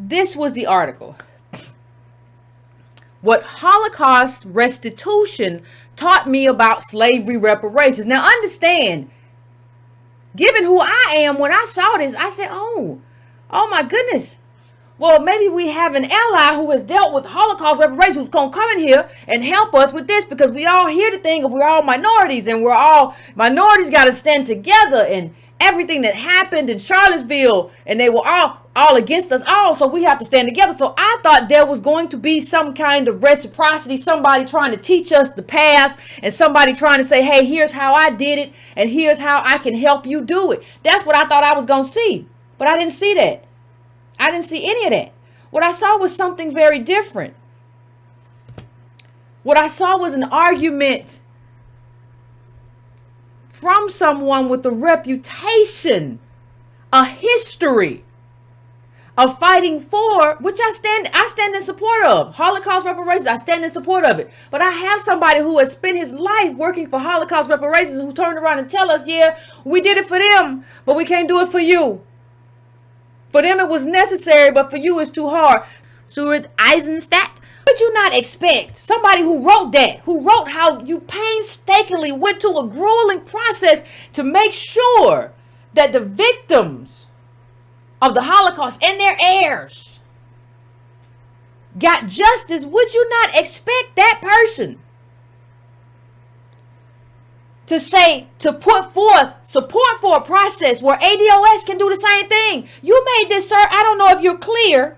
This was the article. What Holocaust restitution taught me about slavery reparations. Now understand, given who I am, when I saw this, I said, oh my goodness. Well, maybe we have an ally who has dealt with Holocaust reparations who's going to come in here and help us with this, because we all hear the thing of we're all minorities and we're all minorities got to stand together, and everything that happened in Charlottesville, and they were all against us all, so we have to stand together. So I thought there was going to be some kind of reciprocity, somebody trying to teach us the path, and somebody trying to say, hey, here's how I did it, and here's how I can help you do it. That's what I thought I was going to see, but I didn't see that. I didn't see any of that. What I saw was something very different. What I saw was an argument from someone with a reputation, a history of fighting for, which I stand in support of. Holocaust reparations, I stand in support of it. But I have somebody who has spent his life working for Holocaust reparations who turned around and tell us, yeah, we did it for them, but we can't do it for you. For them it was necessary, but for you it's too hard. Stuart Eisenstadt. Would you not expect somebody who wrote that, who wrote how you painstakingly went to a grueling process to make sure that the victims of the Holocaust and their heirs got justice? Would you not expect that person to say, to put forth support for a process where ADOS can do the same thing? You made this, sir. I don't know if you're clear.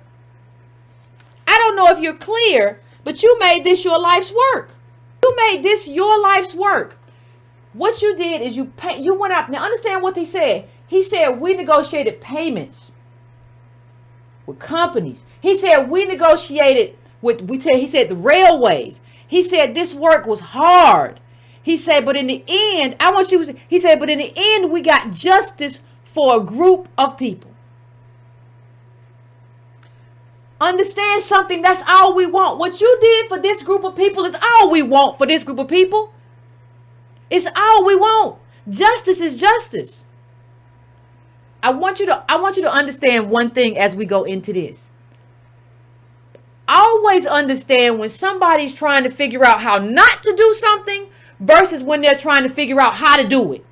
But you made this your life's work. You made this your life's work. What you did is you went out. Now understand what he said. He said we negotiated payments with companies. He said we negotiated with, he said the railways. He said this work was hard. He said, but in the end, he said, but in the end, we got justice for a group of people. Understand something, that's all we want. What you did for this group of people is all we want for this group of people. It's all we want. Justice is justice. I want you to understand one thing as we go into this. Always understand when somebody's trying to figure out how not to do something versus when they're trying to figure out how to do it.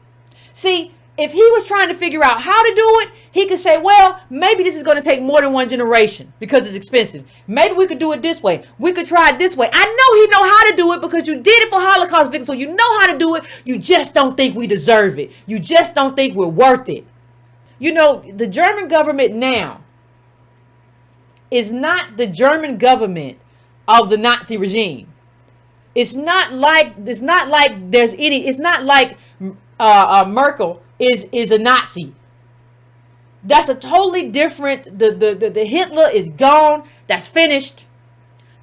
See, if he was trying to figure out how to do it, he could say, well, maybe this is going to take more than one generation because it's expensive. Maybe we could do it this way. We could try it this way. I know he know how to do it because you did it for Holocaust victims, so you know how to do it. You just don't think we deserve it. You just don't think we're worth it. You know, the German government now is not the German government of the Nazi regime. It's not like Merkel is a Nazi. That's a totally different, the Hitler is gone. That's finished.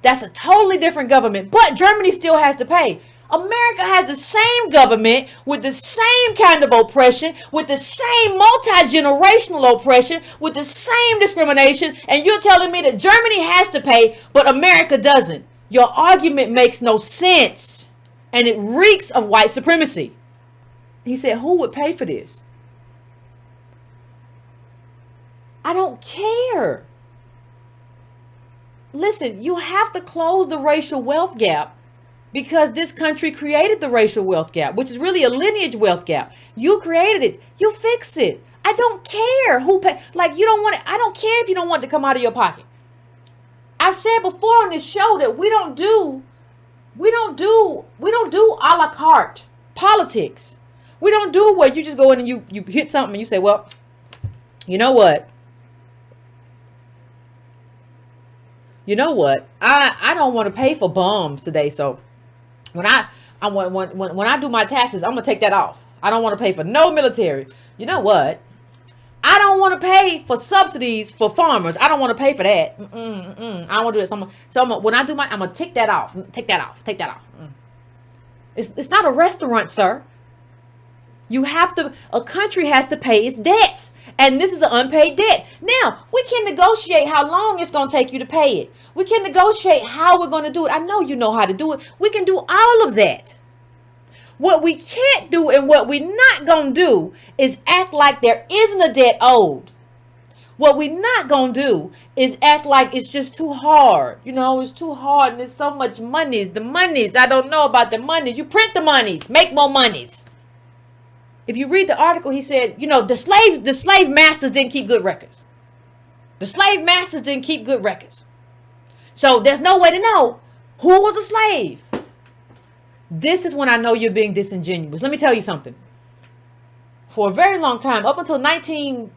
That's a totally different government. But Germany still has to pay. America has the same government with the same kind of oppression, with the same multi-generational oppression, with the same discrimination. And you're telling me that Germany has to pay, but America doesn't. Your argument makes no sense. And it reeks of white supremacy. He said, who would pay for this? I don't care. Listen, you have to close the racial wealth gap because this country created the racial wealth gap, which is really a lineage wealth gap. You created it. You fix it. I don't care who pay. Like, you don't want it. I don't care if you don't want it to come out of your pocket. I've said before on this show that we don't do a la carte politics. We don't do where you just go in and you hit something and you say, well, you know what? I don't want to pay for bombs today. So when I do my taxes, I'm going to take that off. I don't want to pay for no military. You know what? I don't want to pay for subsidies for farmers. I don't want to pay for that. I don't want to do it. When I do I'm going to take that off. Take that off. It's not a restaurant, sir. A country has to pay its debts. And this is an unpaid debt. Now, we can negotiate how long it's going to take you to pay it. We can negotiate how we're going to do it. I know you know how to do it. We can do all of that. What we can't do and what we're not going to do is act like there isn't a debt owed. What we not gonna do is act like it's just too hard. You know, it's too hard and there's so much monies. The monies, I don't know about the monies. You print the monies, make more monies. If you read the article, he said, you know, the slave masters didn't keep good records. The slave masters didn't keep good records. So there's no way to know who was a slave. This is when I know you're being disingenuous. Let me tell you something. For a very long time, up until around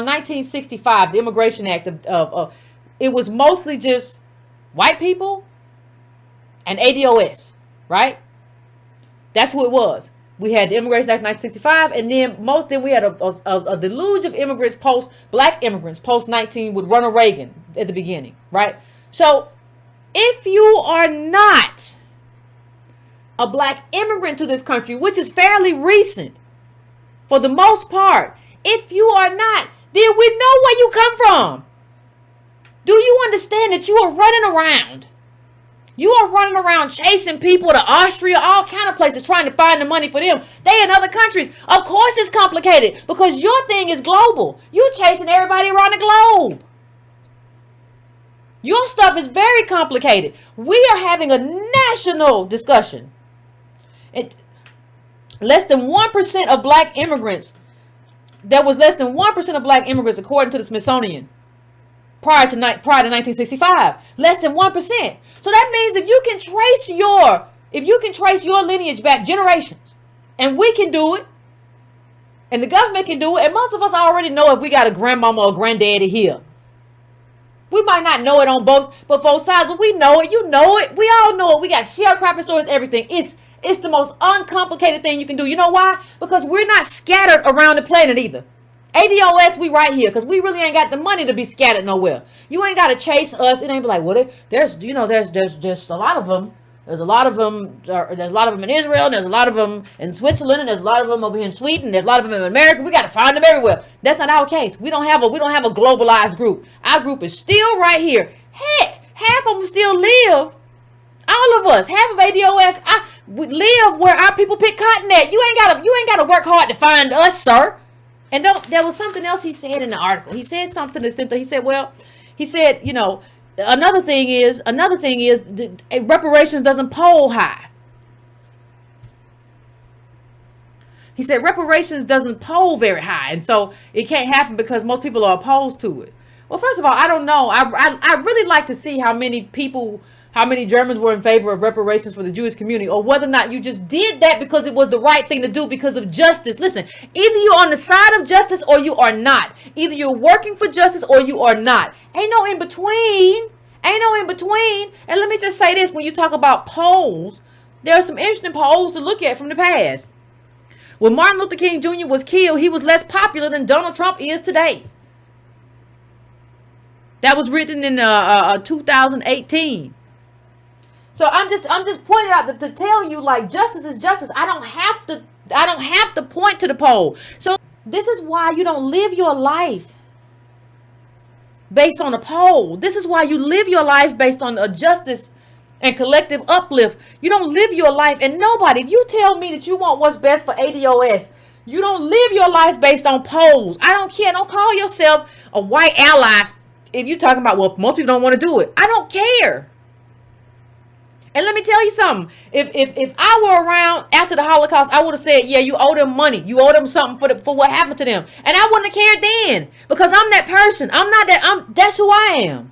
1965, the Immigration Act it was mostly just white people and ADOS, right? That's who it was. We had the Immigration Act 1965, and then we had a deluge of immigrants black immigrants post-19 with Ronald Reagan at the beginning, right? So if you are not a black immigrant to this country, which is fairly recent, for the most part, if you are not, then we know where you come from. Do you understand that you are running around? You are running around chasing people to Austria, all kind of places, trying to find the money for them. They in other countries. Of course it's complicated because your thing is global. You chasing everybody around the globe. Your stuff is very complicated. We are having a national discussion. Less than 1% of black immigrants. There was less than 1% of black immigrants, according to the Smithsonian, prior to 1965. Less than 1%. So that means if you can trace your lineage back generations, and we can do it, and the government can do it, and most of us already know if we got a grandmama or granddaddy here. We might not know it on both sides, but we know it. You know it. We all know it. We got sharecropping stories, everything. It's the most uncomplicated thing you can do. You know why? Because we're not scattered around the planet either. ADOS, we right here because we really ain't got the money to be scattered nowhere. You ain't got to chase us. It ain't be like, well, there's a lot of them. There's a lot of them. There's a lot of them in Israel. And there's a lot of them in Switzerland. And there's a lot of them over here in Sweden. There's a lot of them in America. We got to find them everywhere. That's not our case. We don't have a globalized group. Our group is still right here. Heck, half of them still live. All of us, half of ADOS, we live where our people pick cotton at. You ain't gotta work hard to find us, sir. And there was something else he said in the article. He said something to Cynthia. He said, you know, another thing is reparations doesn't poll high. He said reparations doesn't poll very high, and so it can't happen because most people are opposed to it. Well, first of all, I don't know. I really like to see how many Germans were in favor of reparations for the Jewish community, or whether or not you just did that because it was the right thing to do because of justice. Listen, either you're on the side of justice or you are not. Either you're working for justice or you are not. Ain't no in between. And let me just say this, when you talk about polls, there are some interesting polls to look at from the past. When Martin Luther King Jr. was killed, he was less popular than Donald Trump is today. That was written in 2018. So I'm just pointing out to tell you, like, justice is justice. I don't have to point to the poll. So this is why you don't live your life based on a poll. This is why you live your life based on a justice and collective uplift. You don't live your life, and nobody, if you tell me that you want what's best for ADOS, you don't live your life based on polls. I don't care. Don't call yourself a white ally if you're talking about, well, most people don't want to do it. I don't care. And let me tell you something. If I were around after the Holocaust, I would have said, yeah, you owe them money. You owe them something for what happened to them. And I wouldn't have cared then because I'm that person. That's who I am.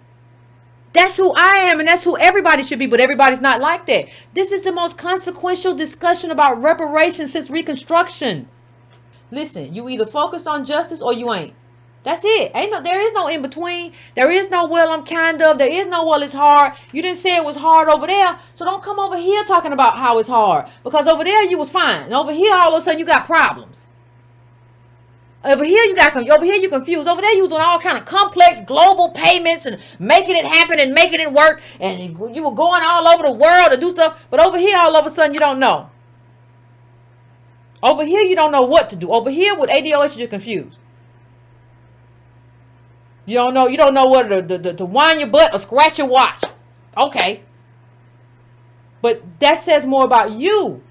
That's who I am, and that's who everybody should be, but everybody's not like that. This is the most consequential discussion about reparations since Reconstruction. Listen, you either focused on justice or you ain't. That's it. There is no in between. There is no, well, I'm kind of. There is no, well, it's hard. You didn't say it was hard over there, so don't come over here talking about how it's hard. Because over there you was fine. And over here all of a sudden you got problems. Over here you're confused. Over there you was doing all kind of complex global payments and making it happen and making it work. And you were going all over the world to do stuff. But over here all of a sudden you don't know. Over here you don't know what to do. Over here with ADOS you're confused. You don't know whether to wind your butt or scratch your watch. Okay. But that says more about you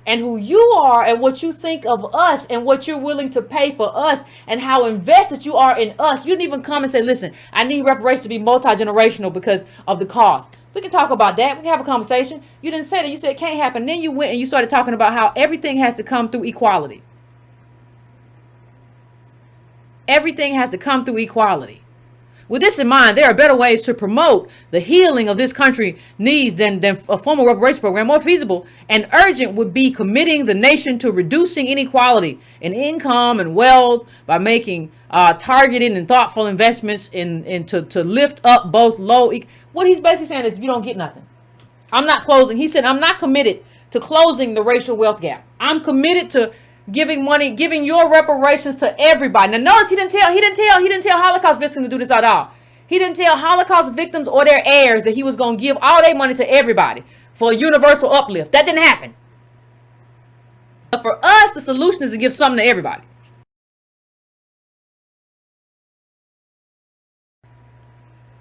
and who you are and what you think of us and what you're willing to pay for us and how invested you are in us. You didn't even come and say, listen, I need reparations to be multi-generational because of the cost. We can talk about that. We can have a conversation. You didn't say that. You said it can't happen. Then you went and you started talking about how everything has to come through equality. Everything has to come through equality. With this in mind, there are better ways to promote the healing of this country needs than a formal reparations program. More feasible and urgent would be committing the nation to reducing inequality in income and wealth by making targeted and thoughtful investments to lift up both low. What he's basically saying is you don't get nothing. I'm not closing. He said, I'm not committed to closing the racial wealth gap. I'm committed to giving money, giving your reparations to everybody. Now notice he didn't tell Holocaust victims to do this at all. He didn't tell Holocaust victims or their heirs that he was going to give all their money to everybody for a universal uplift. That didn't happen. But for us, the solution is to give something to everybody.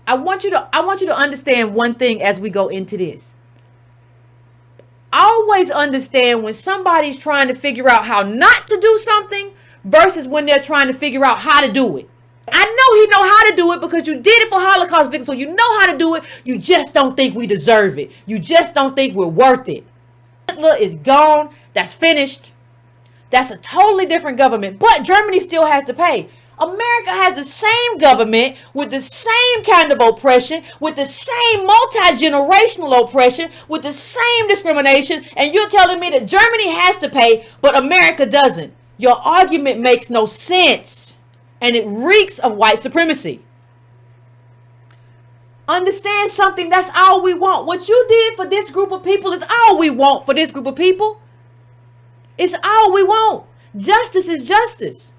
I want you to understand one thing as we go into this. Always understand when somebody's trying to figure out how not to do something versus when they're trying to figure out how to do it. I know he know how to do it because you did it for Holocaust victims, so you know how to do it. You just don't think we deserve it. You just don't think we're worth it. Hitler is gone. That's finished. That's a totally different government, but Germany still has to pay. America has the same government with the same kind of oppression, with the same multi-generational oppression, with the same discrimination, and you're telling me that Germany has to pay, but America doesn't. Your argument makes no sense, and it reeks of white supremacy. Understand something, that's all we want. What you did for this group of people is all we want for this group of people. It's all we want. Justice is justice.